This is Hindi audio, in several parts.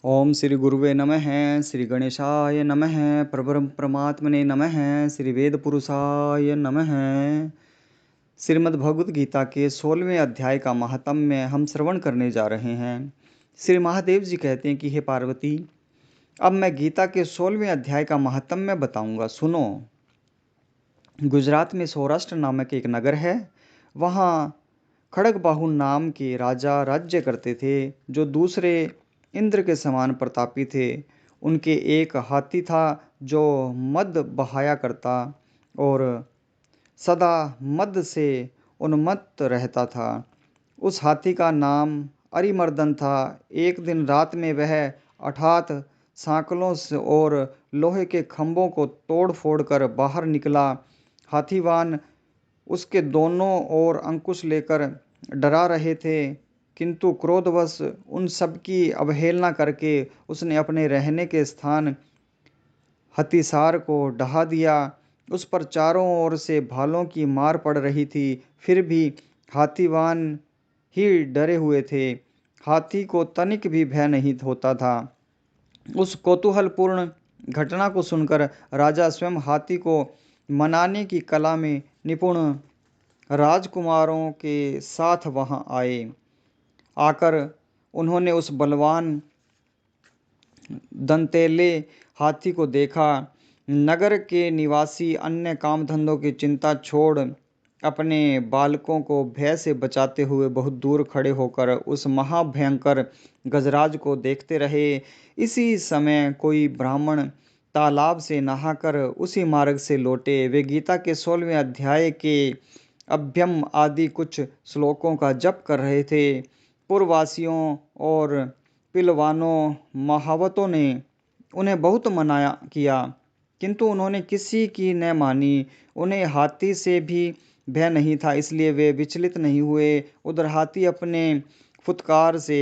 ओम श्री गुरुवे नमः श्री गणेशाय नमः प्रभुरं परमात्मने नमः श्री वेद पुरुषाय नमः। श्रीमद् भगवद गीता के 16वें अध्याय का महात्म्य हम श्रवण करने जा रहे हैं। श्री महादेव जी कहते हैं कि हे पार्वती, अब मैं गीता के 16वें अध्याय का महात्म्य बताऊंगा, सुनो। गुजरात में सौराष्ट्र नामक एक नगर है। वहाँ खड़गबाहु नाम के राजा राज्य करते थे, जो दूसरे इंद्र के समान प्रतापी थे। उनके एक हाथी था जो मद बहाया करता और सदा मद से उन्मत्त रहता था। उस हाथी का नाम अरिमर्दन था। एक दिन रात में वह अर्थात सांकलों से और लोहे के खंभों को तोड़ फोड़ कर बाहर निकला। हाथीवान उसके दोनों ओर अंकुश लेकर डरा रहे थे, किंतु क्रोधवश उन सब की अवहेलना करके उसने अपने रहने के स्थान हथिसार को ढहा दिया। उस पर चारों ओर से भालों की मार पड़ रही थी, फिर भी हाथीवान ही डरे हुए थे। हाथी को तनिक भी भय नहीं होता था। उस कौतूहलपूर्ण घटना को सुनकर राजा स्वयं हाथी को मनाने की कला में निपुण राजकुमारों के साथ वहां आए। आकर उन्होंने उस बलवान दंतेले हाथी को देखा। नगर के निवासी अन्य काम धंधों की चिंता छोड़ अपने बालकों को भय से बचाते हुए बहुत दूर खड़े होकर उस महाभयंकर गजराज को देखते रहे। इसी समय कोई ब्राह्मण तालाब से नहाकर उसी मार्ग से लौटे। वे गीता के 16वें अध्याय के अभ्यम आदि कुछ श्लोकों का जप कर रहे थे। पूर्ववासियों और पिलवानों महावतों ने उन्हें बहुत मनाया किया, किंतु उन्होंने किसी की न मानी। उन्हें हाथी से भी भय नहीं था, इसलिए वे विचलित नहीं हुए। उधर हाथी अपने फुत्कार से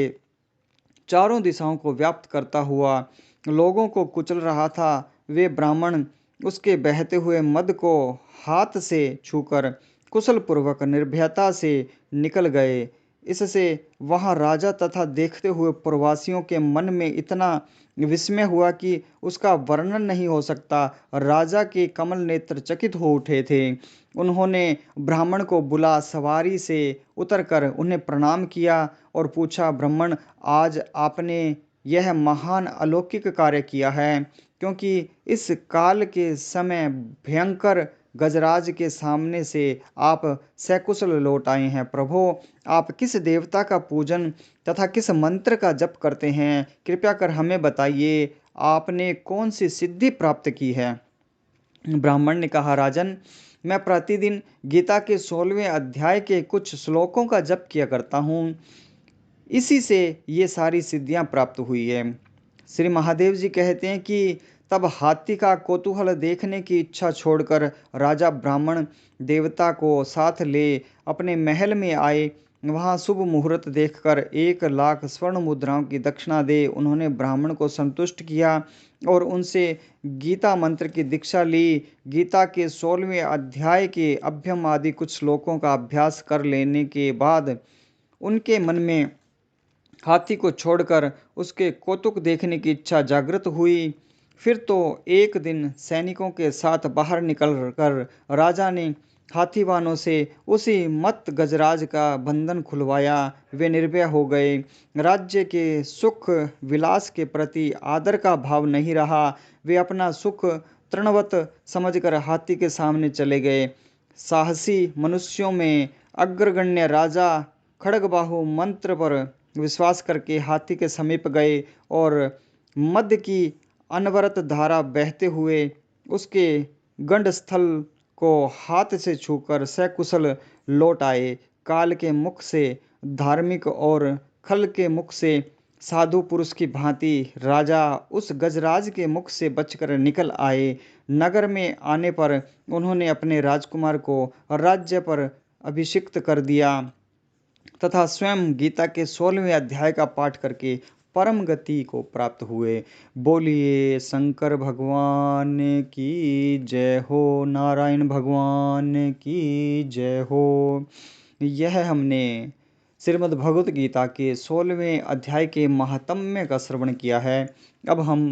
चारों दिशाओं को व्याप्त करता हुआ लोगों को कुचल रहा था। वे ब्राह्मण उसके बहते हुए मद को हाथ से छूकर कुशल पूर्वक निर्भयता से निकल गए। इससे वहां राजा तथा देखते हुए प्रवासियों के मन में इतना विस्मय हुआ कि उसका वर्णन नहीं हो सकता। राजा के कमल नेत्र चकित हो उठे थे। उन्होंने ब्राह्मण को बुला सवारी से उतरकर उन्हें प्रणाम किया और पूछा, ब्राह्मण, आज आपने यह महान अलौकिक कार्य किया है, क्योंकि इस काल के समय भयंकर गजराज के सामने से आप सकुशल लौट आए हैं। प्रभो, आप किस देवता का पूजन तथा किस मंत्र का जप करते हैं? कृपया कर हमें बताइए, आपने कौन सी सिद्धि प्राप्त की है? ब्राह्मण ने कहा, राजन, मैं प्रतिदिन गीता के 16वें अध्याय के कुछ श्लोकों का जप किया करता हूँ। इसी से ये सारी सिद्धियां प्राप्त हुई है। श्री महादेव जी कहते हैं कि तब हाथी का कौतूहल देखने की इच्छा छोड़कर राजा ब्राह्मण देवता को साथ ले अपने महल में आए। वहां शुभ मुहूर्त देखकर 1 लाख स्वर्ण मुद्राओं की दक्षिणा दे उन्होंने ब्राह्मण को संतुष्ट किया और उनसे गीता मंत्र की दीक्षा ली। गीता के 16वें अध्याय के अभ्यम आदि कुछ श्लोकों का अभ्यास कर लेने के बाद उनके मन में हाथी को छोड़कर उसके कौतुक देखने की इच्छा जागृत हुई। फिर तो एक दिन सैनिकों के साथ बाहर निकल कर राजा ने हाथीवानों से उसी मत गजराज का बंधन खुलवाया। वे निर्भय हो गए। राज्य के सुख विलास के प्रति आदर का भाव नहीं रहा। वे अपना सुख तृणवत समझकर हाथी के सामने चले गए। साहसी मनुष्यों में अग्रगण्य राजा खड़गबाहु मंत्र पर विश्वास करके हाथी के समीप गए और मद की अनवरत धारा बहते हुए उसके गंडस्थल को हाथ से छूकर सकुशल लौट आए। काल के मुख से धार्मिक और खल के मुख से साधु पुरुष की भांति राजा उस गजराज के मुख से बचकर निकल आए। नगर में आने पर उन्होंने अपने राजकुमार को राज्य पर अभिषिक्त कर दिया तथा स्वयं गीता के 16वें अध्याय का पाठ करके परम गति को प्राप्त हुए। बोलिए शंकर भगवान की जय हो, नारायण भगवान की जय हो। यह हमने श्रीमद् भगवत गीता के 16वें अध्याय के महात्म्य का श्रवण किया है। अब हम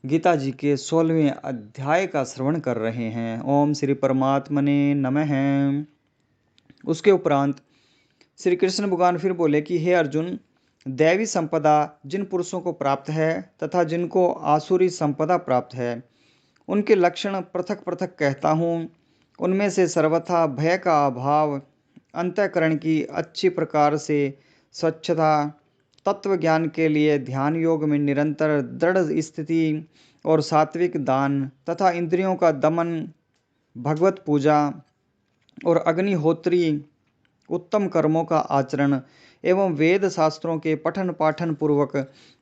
गीता जी के 16वें अध्याय का श्रवण कर रहे हैं। ओम श्री परमात्मने नमः। उसके उपरांत श्री कृष्ण भगवान फिर बोले कि हे अर्जुन, दैवी संपदा जिन पुरुषों को प्राप्त है तथा जिनको आसुरी संपदा प्राप्त है, उनके लक्षण पृथक पृथक कहता हूँ। उनमें से सर्वथा भय का अभाव, अंतःकरण की अच्छी प्रकार से स्वच्छता, तत्व ज्ञान के लिए ध्यान योग में निरंतर दृढ़ स्थिति और सात्विक दान तथा इंद्रियों का दमन, भगवत पूजा और अग्निहोत्री उत्तम कर्मों का आचरण एवं वेद शास्त्रों के पठन पाठन पूर्वक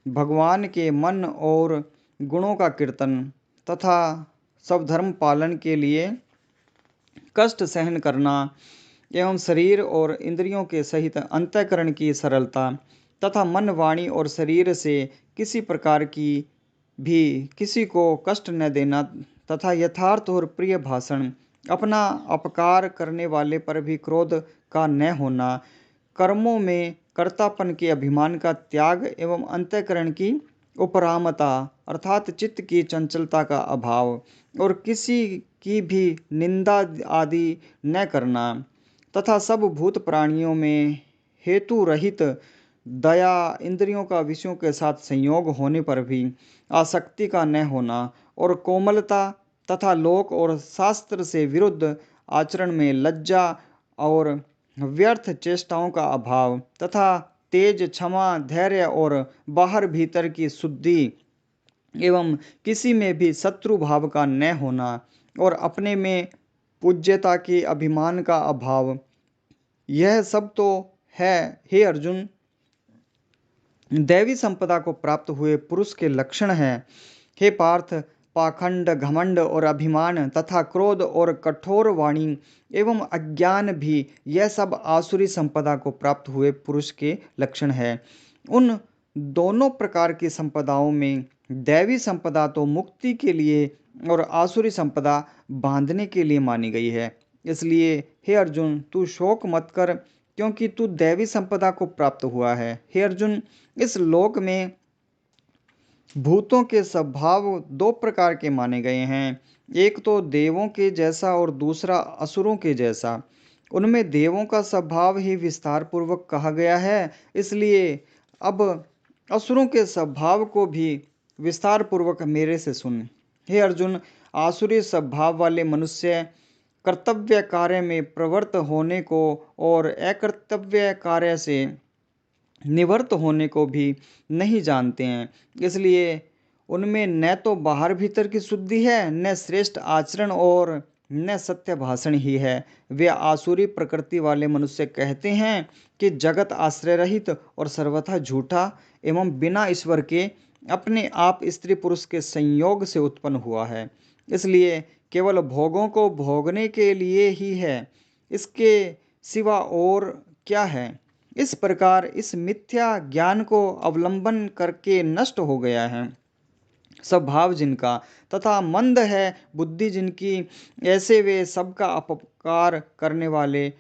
भगवान के मन और गुणों का कीर्तन तथा सब धर्म पालन के लिए कष्ट सहन करना एवं शरीर और इंद्रियों के सहित अंतःकरण की सरलता तथा मन, वाणी और शरीर से किसी प्रकार की भी किसी को कष्ट न देना तथा यथार्थ और प्रिय भाषण, अपना अपकार करने वाले पर भी क्रोध का न होना, कर्मों में कर्तापन के अभिमान का त्याग एवं अंतःकरण की उपरामता अर्थात चित्त की चंचलता का अभाव और किसी की भी निंदा आदि न करना तथा सब भूत प्राणियों में हेतु रहित दया, इंद्रियों का विषयों के साथ संयोग होने पर भी आसक्ति का न होना और कोमलता तथा लोक और शास्त्र से विरुद्ध आचरण में लज्जा और व्यर्थ चेष्टाओं का अभाव तथा तेज, क्षमा, धैर्य और बाहर भीतर की शुद्धि एवं किसी में भी शत्रु भाव का न होना और अपने में पूज्यता के अभिमान का अभाव, यह सब तो है हे अर्जुन दैवी संपदा को प्राप्त हुए पुरुष के लक्षण हैं। हे पार्थ, पाखंड, घमंड और अभिमान तथा क्रोध और कठोर वाणी एवं अज्ञान भी यह सब आसुरी संपदा को प्राप्त हुए पुरुष के लक्षण है। उन दोनों प्रकार की संपदाओं में दैवी संपदा तो मुक्ति के लिए और आसुरी संपदा बांधने के लिए मानी गई है। इसलिए हे अर्जुन, तू शोक मत कर, क्योंकि तू दैवी संपदा को प्राप्त हुआ है। हे अर्जुन, इस लोक में भूतों के स्वभाव दो प्रकार के माने गए हैं, एक तो देवों के जैसा और दूसरा असुरों के जैसा। उनमें देवों का स्वभाव ही विस्तार पूर्वक कहा गया है, इसलिए अब असुरों के स्वभाव को भी विस्तार पूर्वक मेरे से सुन। हे अर्जुन, आसुरी स्वभाव वाले मनुष्य कर्तव्य कार्य में प्रवृत्त होने को और अकर्तव्य कार्य से निवृत्त होने को भी नहीं जानते हैं, इसलिए उनमें न तो बाहर भीतर की शुद्धि है, न श्रेष्ठ आचरण और न सत्य भाषण ही है। वे आसुरी प्रकृति वाले मनुष्य कहते हैं कि जगत आश्रय रहित और सर्वथा झूठा एवं बिना ईश्वर के अपने आप स्त्री पुरुष के संयोग से उत्पन्न हुआ है, इसलिए केवल भोगों को भोगने के लिए ही है, इसके सिवा और क्या है। इस प्रकार इस मिथ्या ज्ञान को अवलंबन करके नष्ट हो गया है स्वभाव जिनका तथा मंद है बुद्धि जिनकी, ऐसे वे सबका अपकार करने वाले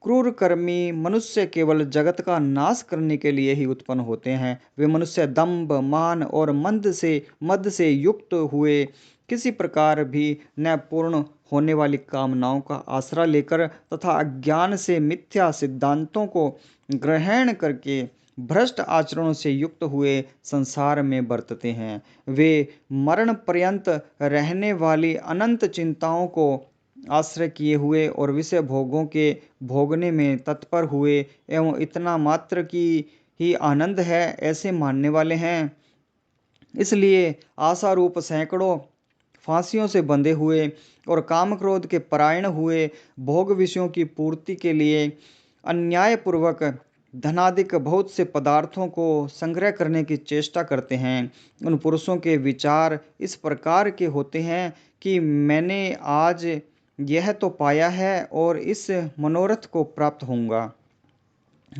क्रूर कर्मी मनुष्य केवल जगत का नाश करने के लिए ही उत्पन्न होते हैं। वे मनुष्य दंभ, मान और मद से युक्त हुए किसी प्रकार भी न पूर्ण होने वाली कामनाओं का आसरा लेकर तथा अज्ञान से मिथ्या सिद्धांतों को ग्रहण करके भ्रष्ट आचरणों से युक्त हुए संसार में बरतते हैं। वे मरण पर्यंत रहने वाली अनंत चिंताओं को आश्रय किए हुए और विषय भोगों के भोगने में तत्पर हुए एवं इतना मात्र की ही आनंद है ऐसे मानने वाले हैं। इसलिए आशा रूप सैकड़ों फांसियों से बंधे हुए और काम क्रोध के परायण हुए भोग विषयों की पूर्ति के लिए अन्यायपूर्वक धनादिक बहुत से पदार्थों को संग्रह करने की चेष्टा करते हैं। उन पुरुषों के विचार इस प्रकार के होते हैं कि मैंने आज यह तो पाया है और इस मनोरथ को प्राप्त होऊंगा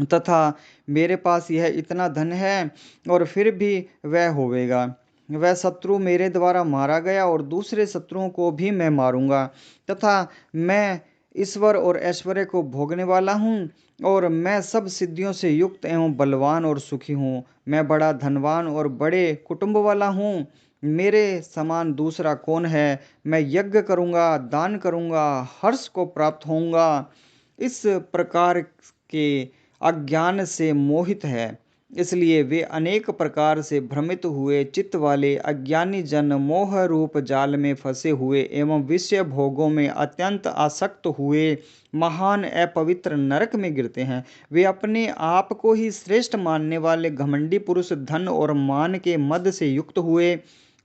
तथा मेरे पास यह इतना धन है और फिर भी वह होवेगा। वह शत्रु मेरे द्वारा मारा गया और दूसरे शत्रुओं को भी मैं मारूंगा तथा मैं ईश्वर और ऐश्वर्य को भोगने वाला हूँ, और मैं सब सिद्धियों से युक्त एवं बलवान और सुखी हूँ। मैं बड़ा धनवान और बड़े कुटुंब वाला हूँ। मेरे समान दूसरा कौन है? मैं यज्ञ करूँगा, दान करूँगा, हर्ष को प्राप्त होऊंगा। इस प्रकार के अज्ञान से मोहित है, इसलिए वे अनेक प्रकार से भ्रमित हुए चित्त वाले अज्ञानी जन मोह रूप जाल में फंसे हुए एवं विषय भोगों में अत्यंत आसक्त हुए महान अपवित्र नरक में गिरते हैं। वे अपने आप को ही श्रेष्ठ मानने वाले घमंडी पुरुष धन और मान के मद से युक्त हुए,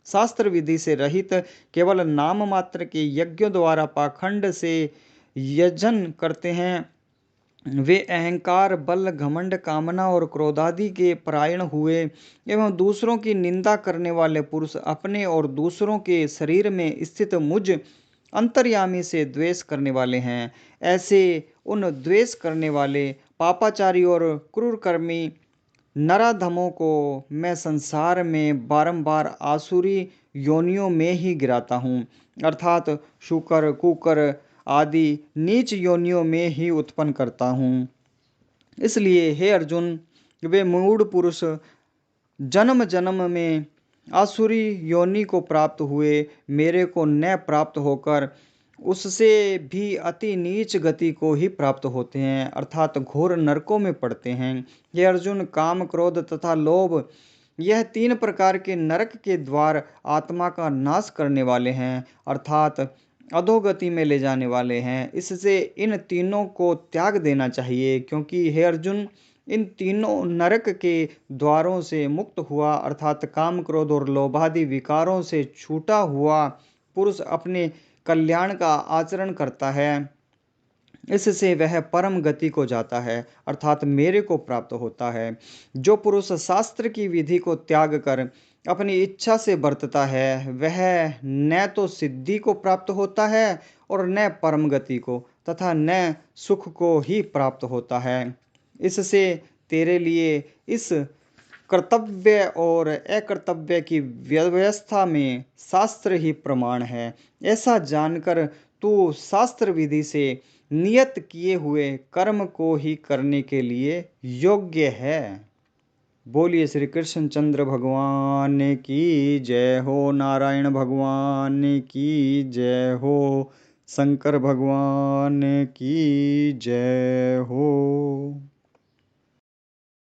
शास्त्र विधि से रहित, केवल नाम मात्र के यज्ञों द्वारा पाखंड से यजन करते हैं। वे अहंकार, बल, घमंड, कामना और क्रोधादि के परायण हुए एवं दूसरों की निंदा करने वाले पुरुष अपने और दूसरों के शरीर में स्थित मुझ अंतर्यामी से द्वेष करने वाले हैं। ऐसे उन द्वेष करने वाले पापाचारी और क्रूरकर्मी नराधमों को मैं संसार में बारंबार आसुरी योनियों में ही गिराता हूँ, अर्थात शूकर, कुकर आदि नीच योनियों में ही उत्पन्न करता हूँ। इसलिए हे अर्जुन, वे मूढ़ पुरुष जन्म जन्म में आसुरी योनि को प्राप्त हुए मेरे को न प्राप्त होकर उससे भी अति नीच गति को ही प्राप्त होते हैं, अर्थात घोर नरकों में पड़ते हैं। ये अर्जुन, काम, क्रोध तथा लोभ, यह 3 प्रकार के नरक के द्वार आत्मा का नाश करने वाले हैं, अर्थात अधोगति में ले जाने वाले हैं। इससे इन तीनों को त्याग देना चाहिए, क्योंकि हे अर्जुन, इन तीनों नरक के द्वारों से मुक्त हुआ, अर्थात काम, क्रोध और लोभादि विकारों से छूटा हुआ पुरुष अपने कल्याण का आचरण करता है। इससे वह परम गति को जाता है, अर्थात मेरे को प्राप्त होता है। जो पुरुष शास्त्र की विधि को त्याग कर अपनी इच्छा से बरतता है, वह न तो सिद्धि को प्राप्त होता है और न परम गति को तथा न सुख को ही प्राप्त होता है। इससे तेरे लिए इस कर्तव्य और अकर्तव्य की व्यवस्था में शास्त्र ही प्रमाण है। ऐसा जानकर तू शास्त्र विधि से नियत किए हुए कर्म को ही करने के लिए योग्य है। बोलिए श्री कृष्ण चंद्र भगवान की जय हो, नारायण भगवान की जय हो, शंकर भगवान की जय हो।